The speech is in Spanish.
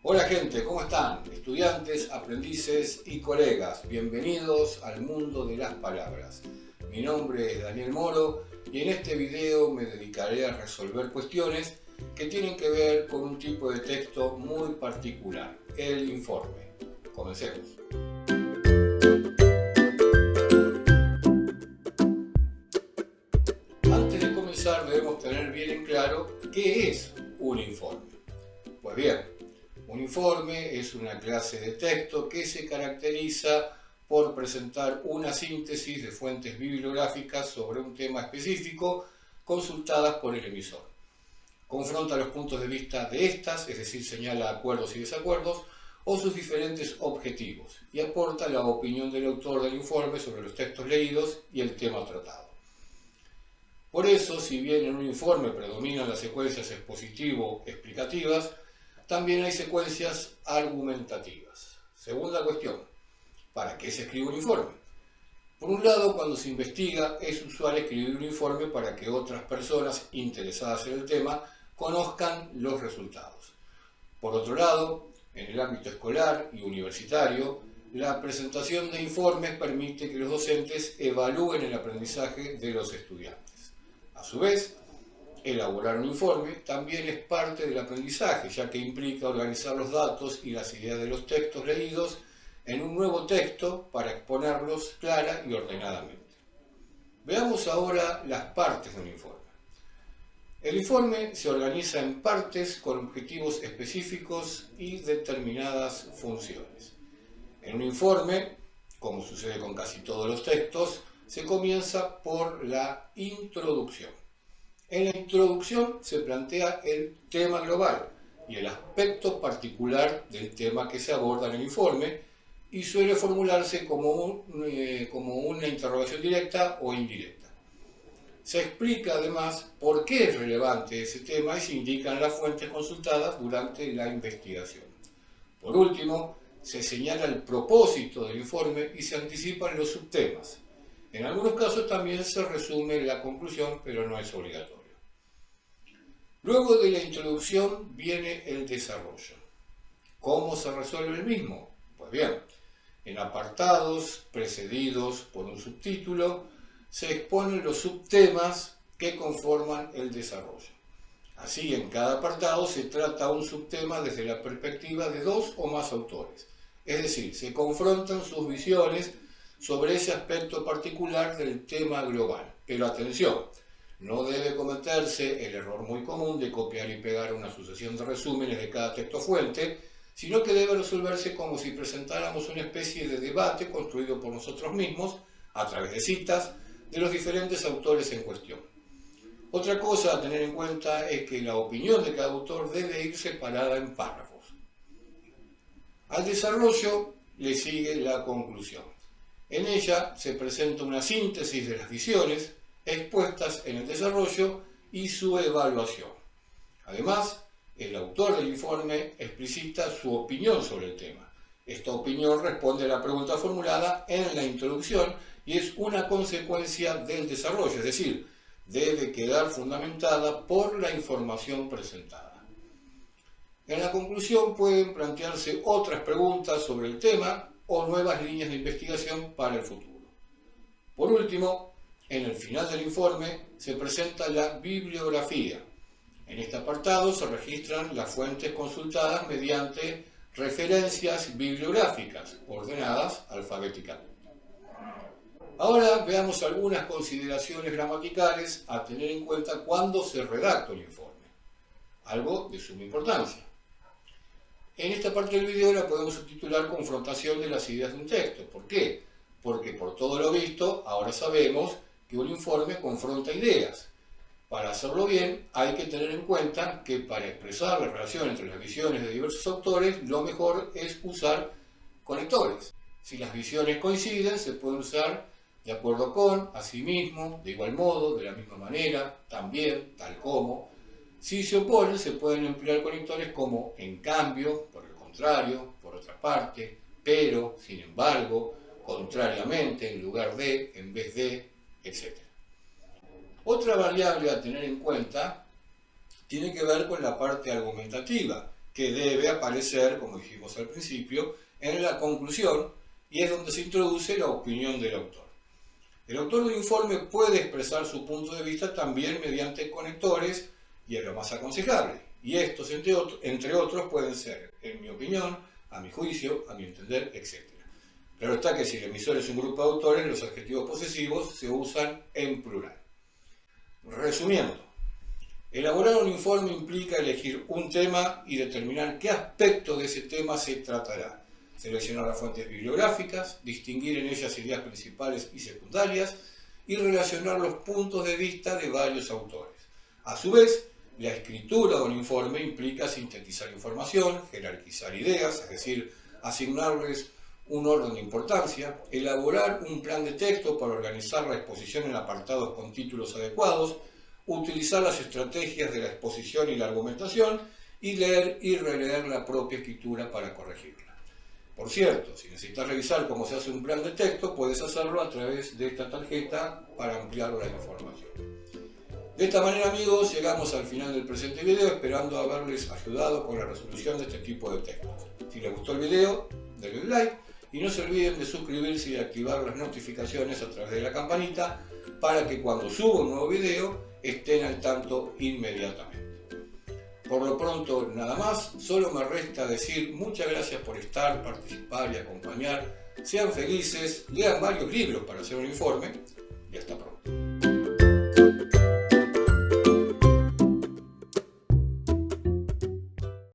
Hola gente, ¿cómo están? Estudiantes, aprendices y colegas, bienvenidos al mundo de las palabras. Mi nombre es Daniel Moro y en este video me dedicaré a resolver cuestiones que tienen que ver con un tipo de texto muy particular, el informe. Comencemos. Antes de comenzar debemos tener bien en claro qué es un informe. Pues bien, un informe es una clase de texto que se caracteriza por presentar una síntesis de fuentes bibliográficas sobre un tema específico consultadas por el emisor. Confronta los puntos de vista de estas, es decir, señala acuerdos y desacuerdos, o sus diferentes objetivos, y aporta la opinión del autor del informe sobre los textos leídos y el tema tratado. Por eso, si bien en un informe predominan las secuencias expositivo-explicativas, también hay secuencias argumentativas. Segunda cuestión, ¿para qué se escribe un informe? Por un lado, cuando se investiga, es usual escribir un informe para que otras personas interesadas en el tema conozcan los resultados. Por otro lado, en el ámbito escolar y universitario, la presentación de informes permite que los docentes evalúen el aprendizaje de los estudiantes. A su vez, elaborar un informe también es parte del aprendizaje, ya que implica organizar los datos y las ideas de los textos leídos en un nuevo texto para exponerlos clara y ordenadamente. Veamos ahora las partes de un informe. El informe se organiza en partes con objetivos específicos y determinadas funciones. En un informe, como sucede con casi todos los textos, se comienza por la introducción. En la introducción se plantea el tema global y el aspecto particular del tema que se aborda en el informe y suele formularse como una interrogación directa o indirecta. Se explica además por qué es relevante ese tema y se indican las fuentes consultadas durante la investigación. Por último, se señala el propósito del informe y se anticipan los subtemas. En algunos casos también se resume la conclusión, pero no es obligatorio. Luego de la introducción viene el desarrollo. ¿Cómo se resuelve el mismo? Pues bien, en apartados precedidos por un subtítulo se exponen los subtemas que conforman el desarrollo. Así, en cada apartado se trata un subtema desde la perspectiva de dos o más autores. Es decir, se confrontan sus visiones sobre ese aspecto particular del tema global. Pero atención, no debe cometerse el error muy común de copiar y pegar una sucesión de resúmenes de cada texto fuente, sino que debe resolverse como si presentáramos una especie de debate construido por nosotros mismos, a través de citas, de los diferentes autores en cuestión. Otra cosa a tener en cuenta es que la opinión de cada autor debe ir separada en párrafos. Al desarrollo le sigue la conclusión. En ella se presenta una síntesis de las visiones expuestas en el desarrollo y su evaluación. Además, el autor del informe explicita su opinión sobre el tema. Esta opinión responde a la pregunta formulada en la introducción y es una consecuencia del desarrollo, es decir, debe quedar fundamentada por la información presentada. En la conclusión pueden plantearse otras preguntas sobre el tema o nuevas líneas de investigación para el futuro. Por último, en el final del informe se presenta la bibliografía. En este apartado se registran las fuentes consultadas mediante referencias bibliográficas ordenadas alfabéticamente. Ahora veamos algunas consideraciones gramaticales a tener en cuenta cuando se redacta un informe, algo de suma importancia. En esta parte del video la podemos subtitular Confrontación de las ideas de un texto. ¿Por qué? Porque por todo lo visto, ahora sabemos que un informe confronta ideas. Para hacerlo bien, hay que tener en cuenta que para expresar la relación entre las visiones de diversos autores, lo mejor es usar conectores. Si las visiones coinciden, se pueden usar de acuerdo con, asimismo, de igual modo, de la misma manera, también, tal como. Si se oponen, se pueden emplear conectores como en cambio, por el contrario, por otra parte, pero, sin embargo, contrariamente, en lugar de, en vez de, etc. Otra variable a tener en cuenta tiene que ver con la parte argumentativa, que debe aparecer, como dijimos al principio, en la conclusión, y es donde se introduce la opinión del autor. El autor del informe puede expresar su punto de vista también mediante conectores, y es lo más aconsejable. Y estos, entre otros, pueden ser, en mi opinión, a mi juicio, a mi entender, etc. Claro está que si el emisor es un grupo de autores, los adjetivos posesivos se usan en plural. Resumiendo, elaborar un informe implica elegir un tema y determinar qué aspecto de ese tema se tratará. Seleccionar las fuentes bibliográficas, distinguir en ellas ideas principales y secundarias y relacionar los puntos de vista de varios autores. A su vez, la escritura de un informe implica sintetizar información, jerarquizar ideas, es decir, asignarles un orden de importancia, elaborar un plan de texto para organizar la exposición en apartados con títulos adecuados, utilizar las estrategias de la exposición y la argumentación y leer y releer la propia escritura para corregirla. Por cierto, si necesitas revisar cómo se hace un plan de texto, puedes hacerlo a través de esta tarjeta para ampliar la información. De esta manera, amigos, llegamos al final del presente video, esperando haberles ayudado con la resolución de este tipo de textos. Si les gustó el video, denle like y no se olviden de suscribirse y de activar las notificaciones a través de la campanita para que cuando suba un nuevo video estén al tanto inmediatamente. Por lo pronto, nada más, solo me resta decir muchas gracias por estar, participar y acompañar. Sean felices, lean varios libros para hacer un informe y hasta pronto.